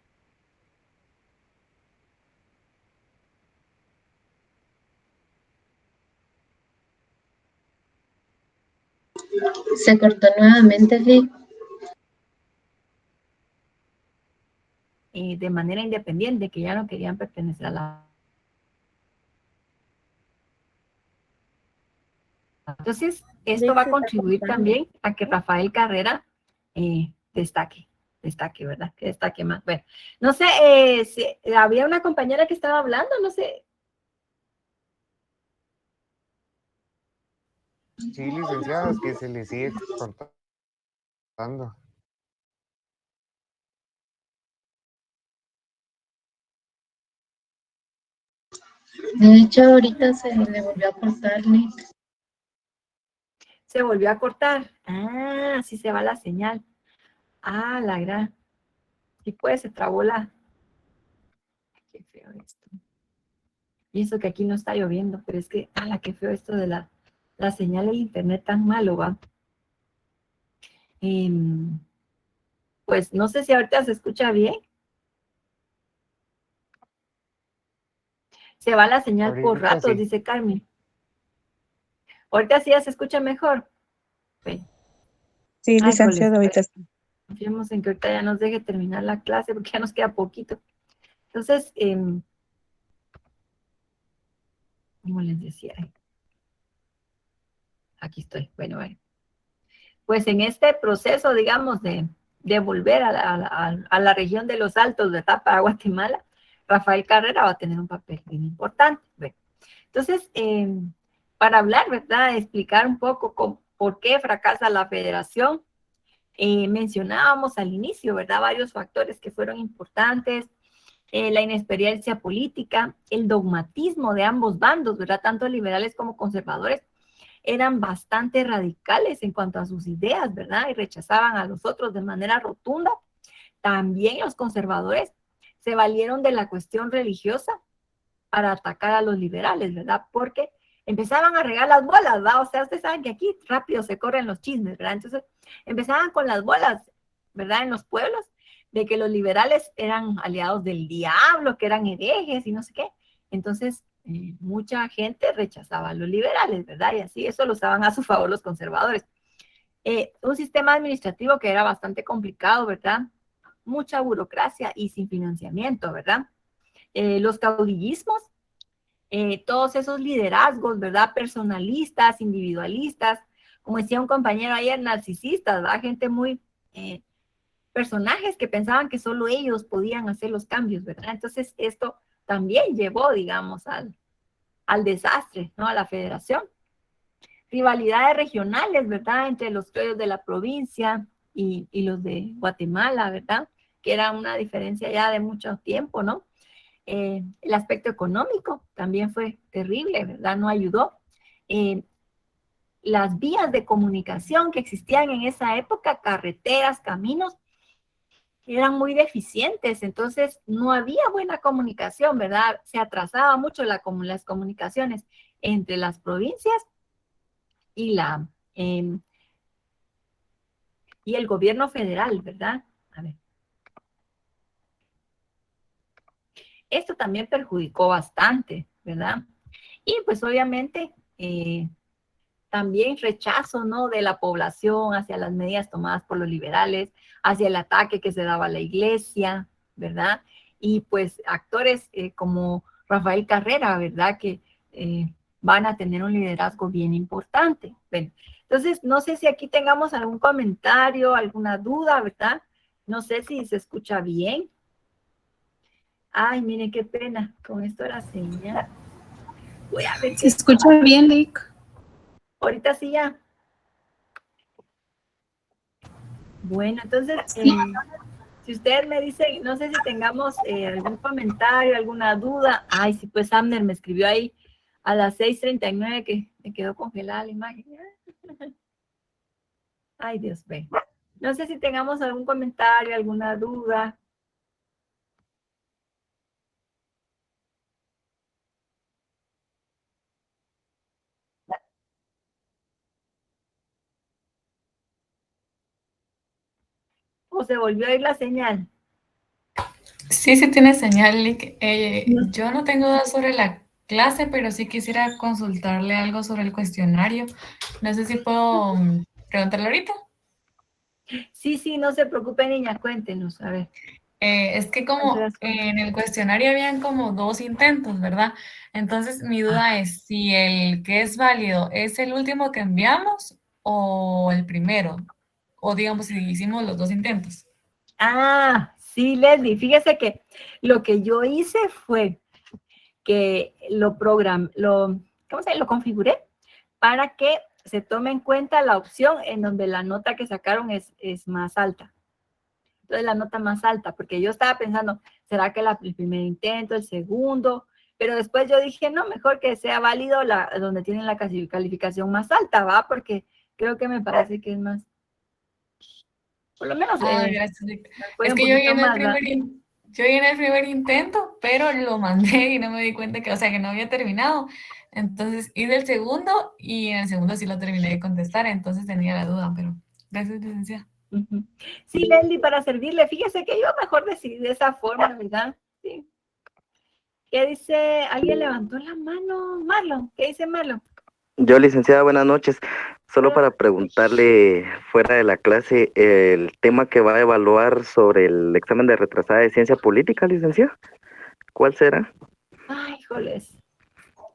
Se cortó nuevamente, Vic. De manera independiente, que ya no querían pertenecer a la... Entonces, esto va a contribuir también a que Rafael Carrera destaque, ¿verdad? Que destaque más. Bueno, no sé, si había una compañera que estaba hablando, no sé. Sí, licenciadas, que se le sigue cortando. De hecho, ahorita se le volvió a cortar, Nick. Se volvió a cortar. Ah, así se va la señal. Ah, la gran. Y pues se trabó la... Qué feo esto. Y eso que aquí no está lloviendo, pero es que, ala, qué feo esto de la señal del internet tan malo, ¿va? Pues no sé si ahorita se escucha bien. Se va la señal por Ahorita ratos, sí. dice Carmen. Ahorita sí ya se escucha mejor. Sí. Sí, Ay, licenciado, joles, ahorita. confiemos en que ahorita ya nos deje terminar la clase porque ya nos queda poquito. Entonces, como les decía, aquí estoy. Bueno, pues en este proceso, digamos, de volver a la región de los Altos, ¿verdad?, para Guatemala, Rafael Carrera va a tener un papel bien importante. Bueno, entonces, para hablar, ¿verdad?, explicar un poco por qué fracasa la federación, mencionábamos al inicio, ¿verdad?, varios factores que fueron importantes, la inexperiencia política, el dogmatismo de ambos bandos, ¿verdad?, tanto liberales como conservadores, eran bastante radicales en cuanto a sus ideas, ¿verdad?, y rechazaban a los otros de manera rotunda. También los conservadores se valieron de la cuestión religiosa para atacar a los liberales, ¿verdad?, porque empezaban a regar las bolas, ¿verdad? O sea, ustedes saben que aquí rápido se corren los chismes, ¿verdad? Entonces, empezaban con las bolas, ¿verdad?, en los pueblos, de que los liberales eran aliados del diablo, que eran herejes y no sé qué. Entonces, mucha gente rechazaba a los liberales, ¿verdad? Y así eso lo usaban a su favor los conservadores. Un sistema administrativo que era bastante complicado, ¿verdad? Mucha burocracia y sin financiamiento, ¿verdad? Los caudillismos, todos esos liderazgos, ¿verdad?, personalistas, individualistas, como decía un compañero ayer, narcisistas, ¿verdad?, gente muy... personajes que pensaban que solo ellos podían hacer los cambios, ¿verdad? Entonces, esto también llevó, digamos, al desastre, ¿no?, a la federación. Rivalidades regionales, ¿verdad?, entre los criollos de la provincia y los de Guatemala, ¿verdad?, que era una diferencia ya de mucho tiempo, ¿no? El aspecto económico también fue terrible, ¿verdad? No ayudó. Las vías de comunicación que existían en esa época, carreteras, caminos, eran muy deficientes, entonces no había buena comunicación, ¿verdad? Se atrasaba mucho las comunicaciones entre las provincias y y el gobierno federal, ¿verdad? A ver. Esto también perjudicó bastante, ¿verdad? Y pues obviamente también rechazo, ¿no?, de la población hacia las medidas tomadas por los liberales, hacia el ataque que se daba a la iglesia, ¿verdad? Y pues actores como Rafael Carrera, ¿verdad?, que van a tener un liderazgo bien importante. Bueno, entonces, no sé si aquí tengamos algún comentario, alguna duda, ¿verdad? No sé si se escucha bien. Ay, miren qué pena, con esto era señal. Voy a ver Se escucha bien, Lick. ahorita sí ya. Bueno, entonces, si ustedes me dicen, no sé si tengamos algún comentario, alguna duda. Ay, sí, pues Amner me escribió ahí a las 6:39 que me quedó congelada la imagen. Ay, Dios mío. No sé si tengamos algún comentario, alguna duda. ¿O se volvió a ir la señal? Sí, sí tiene señal, Lick. Yo no tengo dudas sobre la clase, pero sí quisiera consultarle algo sobre el cuestionario. No sé si puedo preguntarle ahorita. Sí, sí, no se preocupe, niña, cuéntenos, a ver. Es que como en el cuestionario habían como 2 intentos, ¿verdad? Entonces mi duda es si el que es válido es el último que enviamos o el primero, o digamos si hicimos los 2 intentos. Ah, sí, Leslie, fíjese que lo que yo hice fue que ¿cómo se llama? Lo configuré para que se tome en cuenta la opción en donde la nota que sacaron es más alta. Entonces la nota más alta, porque yo estaba pensando, ¿será que el primer intento, el segundo? Pero después yo dije, no, mejor que sea válido donde tienen la calificación más alta, ¿va? Porque creo que me parece que es más, por lo menos, Gracias, Lick. fue Es un que yo poquito llené el más, ¿va? yo llené el primer intento, pero lo mandé y no me di cuenta que, o sea, que no había terminado. Entonces hice el segundo y en el segundo sí lo terminé de contestar, entonces tenía la duda, pero gracias, licenciada. Ujú. Sí, Leslie, para servirle, fíjese que yo mejor decidí de esa forma, ¿verdad? Sí. ¿Qué dice? ¿Alguien levantó la mano? Marlon, ¿qué dice Marlon? Yo, licenciada, buenas noches. Solo para preguntarle fuera de la clase el tema que va a evaluar sobre el examen de retrasada de ciencia política, licenciada. ¿Cuál será? Ay, híjoles.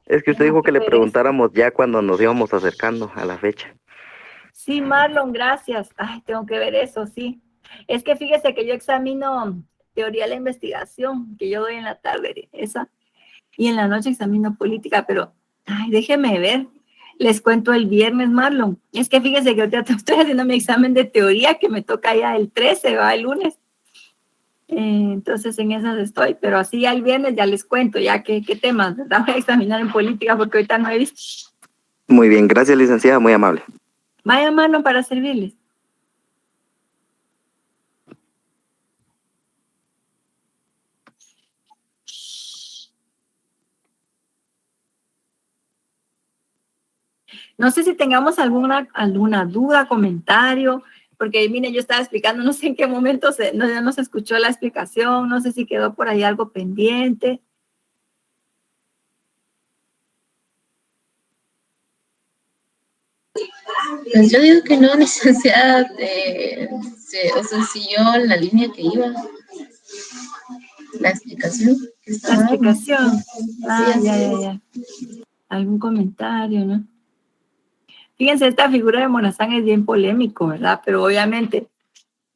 Es que usted Tengo dijo que que le ver eso. preguntáramos ya cuando nos íbamos acercando a la fecha. Sí, Marlon, gracias. Ay, tengo que ver eso, sí. Es que fíjese que yo examino teoría de la investigación, que yo doy en la tarde, esa, y en la noche examino política, pero, ay, déjeme ver. Les cuento el viernes, Marlon. Es que fíjese que ahorita estoy haciendo mi examen de teoría que me toca ya el 13, va el lunes. Entonces en esas estoy, pero así ya el viernes ya les cuento, ya qué temas, ¿verdad? Voy a examinar en política porque ahorita no he visto. Muy bien, gracias, licenciada, muy amable. Vaya, Marlon, para servirles. No sé si tengamos alguna duda, comentario, porque mire, yo estaba explicando, no sé en qué momento ya no se escuchó la explicación, no sé si quedó por ahí algo pendiente. Pues yo digo que no, licenciada, o sea, siguió la línea que iba, la explicación que La estaba dando. explicación. Ah, Sí, ya, así ya, es. ya. Algún comentario, ¿no? Fíjense, esta figura de Morazán es bien polémico, ¿verdad? Pero obviamente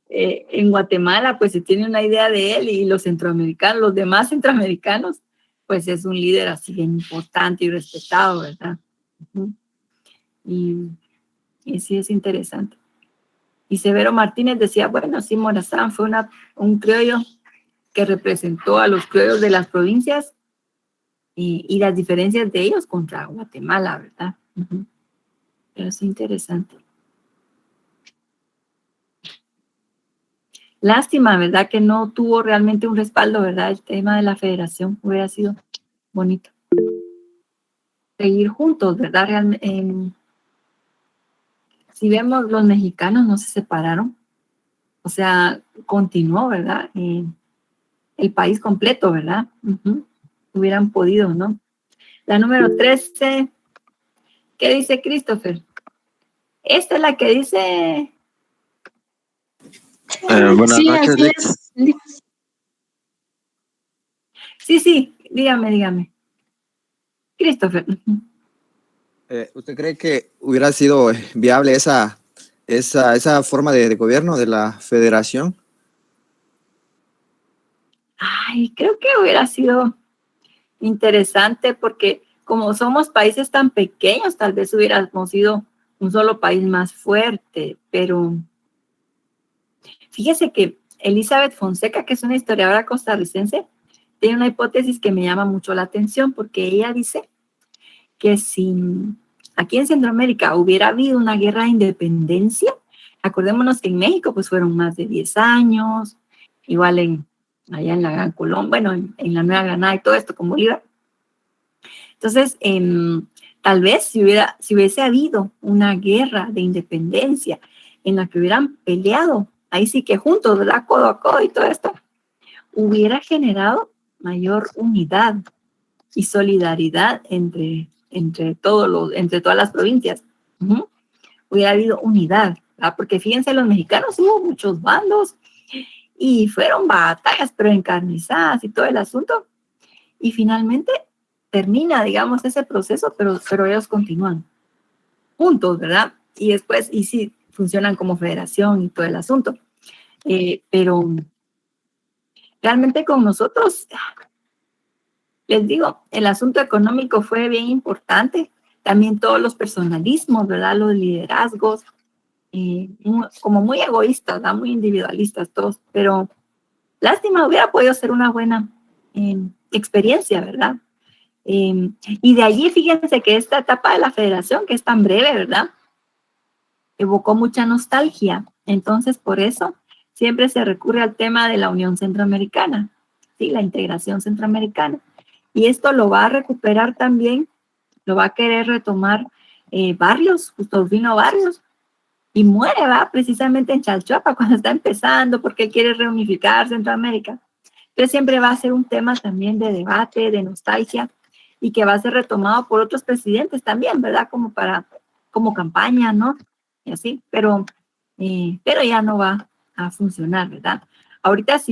en Guatemala pues se tiene una idea de él y los centroamericanos, los demás centroamericanos, pues es un líder así bien importante y respetado, ¿verdad? Uh-huh. Y sí es interesante. Y Severo Martínez decía, bueno, sí, Morazán fue un criollo que representó a los criollos de las provincias y las diferencias de ellos contra Guatemala, ¿verdad? Uh-huh. Pero es interesante. Lástima, ¿verdad? Que no tuvo realmente un respaldo, ¿verdad? El tema de la federación hubiera sido bonito. Seguir juntos, ¿verdad? Realmente, si vemos, los mexicanos no se separaron. O sea, continuó, ¿verdad? El país completo, ¿verdad? Uh-huh. Hubieran podido, ¿no? La número 13, ¿qué dice Christopher? Esta es la que dice... Buenas Sí, noches, así Lick. es. Sí, dígame. Christopher. Uh-huh. ¿Usted cree que hubiera sido viable esa forma de gobierno de la federación? Ay, creo que hubiera sido interesante porque como somos países tan pequeños, tal vez hubiéramos sido un solo país más fuerte, pero fíjese que Elizabeth Fonseca, que es una historiadora costarricense, tiene una hipótesis que me llama mucho la atención porque ella dice que si aquí en Centroamérica hubiera habido una guerra de independencia, Acordémonos que en México pues fueron más de 10 años, igual allá en la Gran Colombia, bueno, en la Nueva Granada y todo esto con Bolívar. Entonces, tal vez si hubiese habido una guerra de independencia en la que hubieran peleado, ahí sí que juntos, ¿verdad? Codo a codo y todo esto, hubiera generado mayor unidad y solidaridad entre todas las provincias. Hubiera habido unidad, ¿verdad? Porque fíjense, los mexicanos hubo muchos bandos y fueron batallas, pero encarnizadas y todo el asunto. Y finalmente termina, digamos, ese proceso, pero ellos continúan juntos, ¿verdad? Y después, y sí, funcionan como federación y todo el asunto. Pero realmente con nosotros, les digo, el asunto económico fue bien importante. También todos los personalismos, ¿verdad? Los liderazgos, como muy egoístas, ¿verdad? Muy individualistas todos. Pero lástima, hubiera podido ser una buena experiencia, ¿verdad? Y de allí, fíjense que esta etapa de la federación, que es tan breve, ¿verdad? Evocó mucha nostalgia. Entonces, por eso, siempre se recurre al tema de la Unión Centroamericana, ¿sí? La integración centroamericana. Y esto lo va a recuperar también, lo va a querer retomar Barrios, Justo Rufino Barrios, y muere, ¿va? Precisamente en Chalchuapa, cuando está empezando, porque quiere reunificar Centroamérica. Entonces siempre va a ser un tema también de debate, de nostalgia, y que va a ser retomado por otros presidentes también, ¿verdad? Como campaña, ¿no? Y así, pero ya no va a funcionar, ¿verdad? Ahorita sí